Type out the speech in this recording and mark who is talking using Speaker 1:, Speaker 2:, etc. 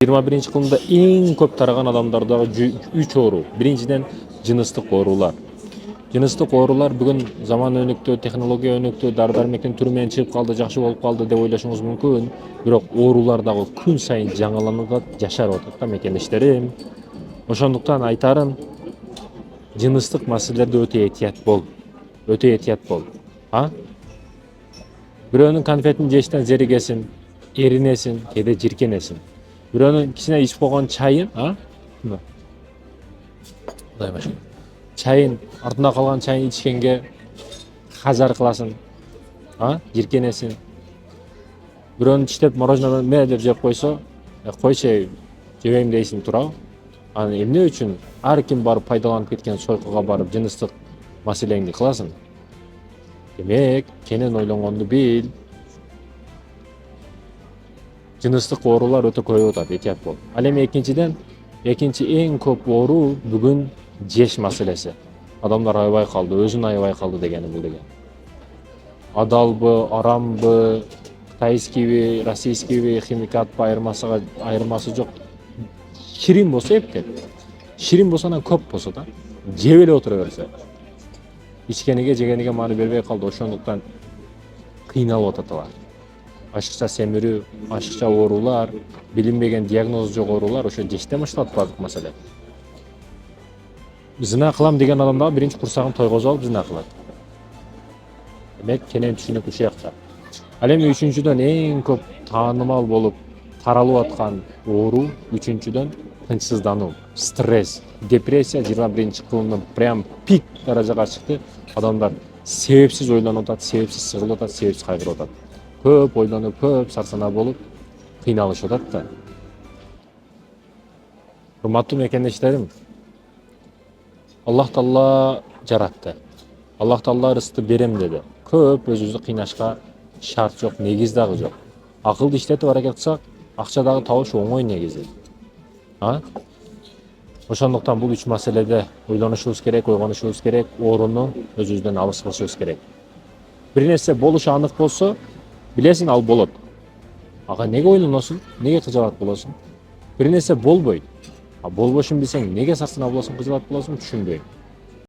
Speaker 1: 21-кылымда эң көп тараган адамдардагы 3 оору. Биринчиден жыныстык оорулар. Жыныстык оорулар бүгүн заман өнүктү, технология өнүктү, дары-дармектин түрү менен чыгып калды, жакшы болуп калды деп ойлошуңуз мүмкүн. Бирок оорулар дагы күн сайын жаңыланып атат, жашарып атат да мекендештерим. Ошондуктан айтарым, жыныстык маселелерде өтө этият бол. Өтө этият бол. Бирөөнүн конфетин жештен зеригесиң, эринесиң, кээде жиркенесиң. Бирөөнүн кичине ичип койгон чайын, Кудай башка. Чайын, артында калган чайын ичкенге хазар кыласың, жиркенесиң. Бирөөнүн тиштеп мороженое ме деп жеп койсо, койчу, жебейм дейсиң туурабы? Анан эмне үчүн ар ким барып пайдаланып кеткен сойкуга барып жыныстык маселеңди кыласың? Демек, кенен ойлонгонду бил. Жыныстык оорулар өтө көбөйүп атат, этият бол. Ал эми экинчи эң көп оору бүгүн жеш маселеси. Адамдар аябай калды, өзүн аябай калды дегени бул деген. Адалбы, арамбы, кытайскийби, российскийби, химикатпы айырмасы жок. Ширин болсо эптеп. Ширин болсо анан көп болсо да, жеп эле отура берсе. Ичкениге, жегениге маани бербей калды, ошондуктан кыйналып атат алар. Ашыкча семирүү, ашыкча оорулар, билинбеген диагнозу жок оорулар ошо жештен башталат бардык маселе. Зына кылам деген адам дагы биринчи курсагын тойгозуп алып зына кылат. Демек, кенен түшүнүк ушул жакта. Ал эми үчүнчүдөн эң көп таанымал болуп таралып аткан оору, үчүнчүдөн тынчсыздануу, стресс, депрессия 21-кылымдын прям пик даражага чыкты. Адамдар себепсиз ойлонуп атат, себепсиз сыгылып атат, себепсиз кайгырып атат. Көп ойлонуп, көп сарсанаа болуп кыйналышып атат да. Урматтуу мекендештерим, Аллах Таала жаратты. Аллах Таала ырысты берем деди. Көп өзүбүздү кыйнашка шарт жок, негиз дагы жок. Акылды иштетип аракет кылсак, акча дагы табыш оңой негизи. Ошондуктан бул үч маселеде ойлонушубуз керек, ойгонушубуз керек, орунду өзүбүздөн алыс кылышыбыз керек. Бир нерсе болушу анык болсо, билесиң ал болот. Ага неге ойлоносуң? Неге кыжалат болосуң? Бир нерсе болбойт. Болбошун билсең, неге сарсанаа болосуң, кыжалат болосуң, түшүнбөйм.